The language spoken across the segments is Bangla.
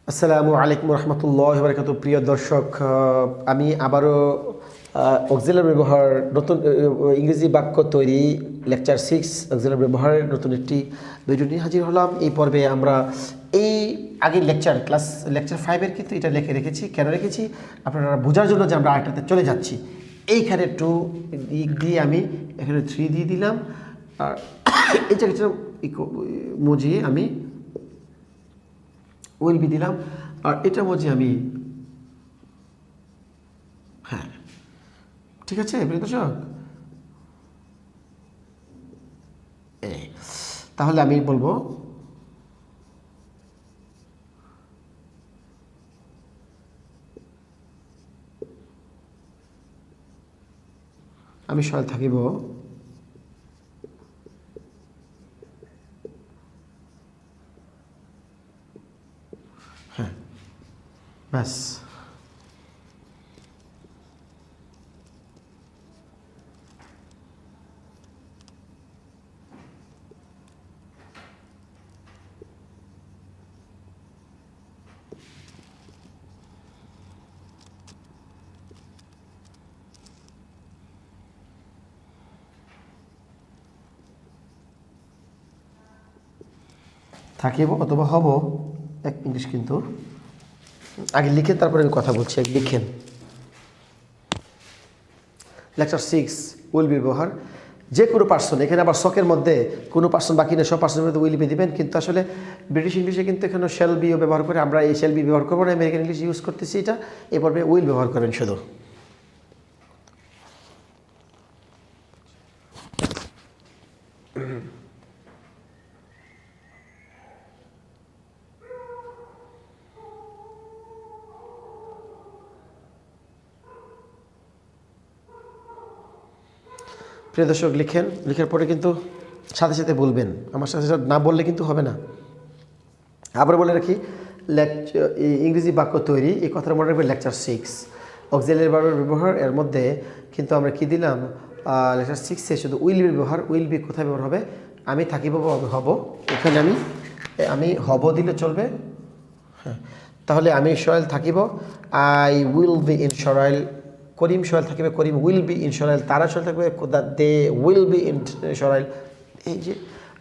আসসালামু আলাইকুম রহমতুল্লাহ বারাকাতু। প্রিয় দর্শক, আমি আবারও অক্সিলারি ব্যবহার নতুন ইংরেজি বাক্য তৈরি লেকচার 6 অক্সিলারি ব্যবহারের নতুন একটি ভিডিও নিয়ে হাজির হলাম। এই পর্বে আমরা এই আগের লেকচার 5-এর কিন্তু এটা লিখে রেখেছি। কেন রেখেছি আপনারা বোঝার জন্য যে আমরা আরেকটাতে চলে যাচ্ছি। এইখানে 2 দিয়ে আমি এখানে 3 দিয়ে দিলাম, আর এই জায়গাটা মজিয়ে আমি উইল বি দিলাম, আর এটা মধ্যে আমি হ্যাঁ, ঠিক আছে প্রিয় দর্শক। তাহলে আমি বলবো আমি সহায় থাকিব হ্যাঁ, ব্যাস। থাকিব অথবা হব এক ইংলিশ, কিন্তু আগে লিখেন তারপরে আমি কথা বলছি। লিখেন লেকচার 6 উইল বি ব্যবহার যে কোনো পার্সন। এখানে আবার শখের মধ্যে কোনো পার্সন বাকি নেই, সব পার্সনের মধ্যে উইল বি দিবেন, কিন্তু আসলে ব্রিটিশ ইংলিশে কিন্তু এখানে শেল বিও ব্যবহার করে। আমরা এই শেল বি ব্যবহার করবো না, আমেরিকান ইংলিশ ইউজ করতেছি। এটা এ পর্বে উইল ব্যবহার করবেন শুধু। প্রিয় দর্শক, লিখেন, লিখার পরে কিন্তু সাথে সাথে বলবেন। আমার সাথে সাথে না বললে কিন্তু হবে না। আবার বলে রাখি, ইংরেজি বাক্য তৈরি এই কথাটা মনে রাখবেন। লেকচার 6 অক্সিলারি ভার্বের ব্যবহার, এর মধ্যে কিন্তু আমরা কি দিলাম, লেকচার 6-এ শুধু উইল বি ব্যবহার। উইল বি কোথায় ব্যবহার হবে? আমি থাকিব হব, এখানে আমি হব দিলে চলবে। হ্যাঁ, তাহলে আমি সয়েল থাকিব, I will be in Sarail. Karim সয়েল থাকিবে, Karim will be in Sarail. তারা সয়েল থাকবে, they will be in Sarail. এই যে,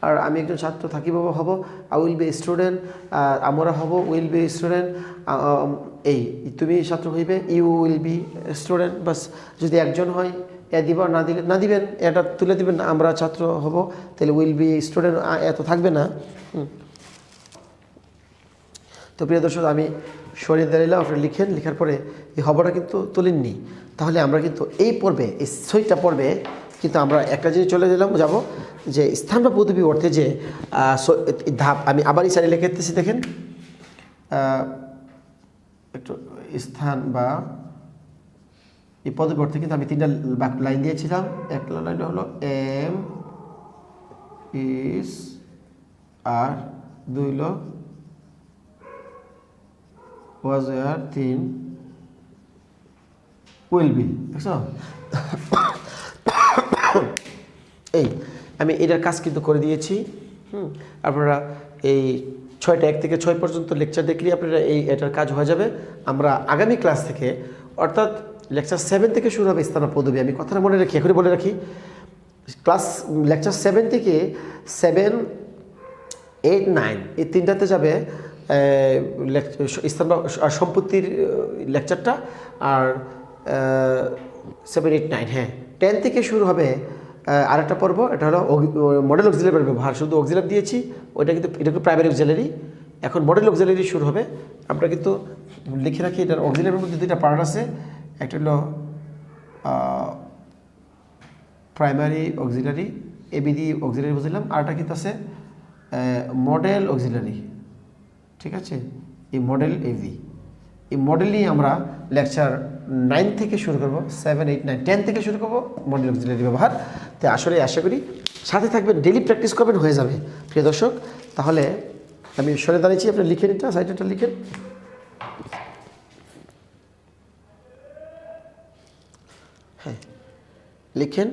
আর আমি একজন ছাত্র থাকিব হব, আই উইল বি স্টুডেন্ট। আমরা হব উইল বি স্টুডেন্ট। এই তুমি ছাত্র হইবে, ইউ উইল বি স্টুডেন্ট। বাস, যদি একজন হয় এ দিব, না দিলে না দিবেন, এটা তুলে দিবেন, আমরা ছাত্র হব, তাহলে উইল বি স্টুডেন্ট এত থাকবে না। তো প্রিয় দর্শক, আমি সরিয়ে দাঁড়াইলাম, আপনি লিখেন। লেখার পরে এই হবটা কিন্তু তুলেননি, তাহলে আমরা কিন্তু এই পর্বে, এই 6টা পর্বে কিন্তু আমরা একটা জিনিস চলে যাব, যে স্থান বা পদবী অর্থে যে ধাপ। আমি আবার এই সাইডে লিখে দিতেছি, দেখেন। একটু স্থান বা এই পদবী অর্থে কিন্তু আমি 3টা লাইন দিয়েছিলাম। একটা লাইন হলো এম ইস, আর 2 হলো ওয়াজ, আর 3 উইল বি। দেখছো, এই আমি এটার কাজ কিন্তু করে দিয়েছি। আপনারা এই 6টা 1 থেকে 6 পর্যন্ত লেকচার দেখলে আপনারা এটার কাজ হয়ে যাবে। আমরা আগামী ক্লাস থেকে, অর্থাৎ লেকচার 7 থেকে শুরু হবে স্থান পদবী। আমি কথাটা মনে রাখি, এখনই বলে রাখি, লেকচার 7 থেকে 7, 8, 9 এই 3টাতে যাবে স্থান সম্পত্তির লেকচারটা। আর 7, 8, 9, হ্যাঁ 10 থেকে শুরু হবে আরেকটা পর্ব। এটা হলো মডেল অক্সিলারি ব্যবহার। শুধু অক্সিলারি দিয়েছি, ওইটা কিন্তু এটা কিন্তু প্রাইমারি অক্সিলারি। এখন মডেল অক্সিলারি শুরু হবে। আমরা কিন্তু লিখে রাখি, এটার অক্সিলারির মধ্যে 2টা পার্ট আছে। একটা হলো প্রাইমারি অক্সিলারি, এবিডি অক্সিলারি বুঝলাম, আরটা কিন্তু আছে মডেল অক্সিলারি। ঠিক আছে, এই মডেল এভি, এই মডেল নিয়ে আমরা লেকচার 9 থেকে শুরু করব, 7, 8, 9, 10 থেকে শুরু করব মডেল অক্সিলারি ব্যবহার। তো আসলে আশা করি সাথে থাকবেন, ডেলি প্র্যাকটিস করবেন, হয়ে যাবে প্রিয় দর্শক। তাহলে আমি সরে দাঁড়িয়েছি, আপনি লিখেন, এটা সাইডটা লিখেন। হ্যাঁ, লিখেন।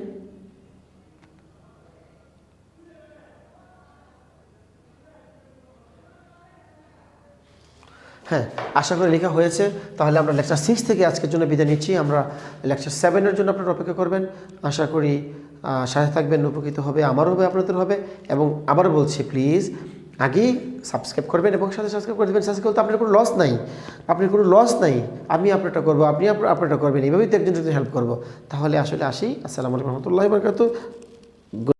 হ্যাঁ, আশা করি লেখা হয়েছে। তাহলে আমরা লেকচার 6 থেকে আজকের জন্য বিদায় নিচ্ছি। আমরা লেকচার 7-এর জন্য আপনারা অপেক্ষা করবেন। আশা করি সাথে থাকবেন, উপকৃত হবে, আমারও হবে, আপনাদের হবে। এবং আবারও বলছি, প্লিজ আগেই সাবস্ক্রাইব করবেন এবং সাথে সাবস্ক্রাইব করে দেবেন। সাবস্ক্রাইব করতে আপনার কোনো লস নাই, আপনার কোনো লস নাই। আমি আপনারটা করবো, আপনি আপনারটা করবেন, এইভাবেই তো একজন যদি হেল্প করবো। তাহলে আসলে আসি। আসসালামু আলাইকুম রহমতুল্লাহি ওয়া বারাকাতুহু।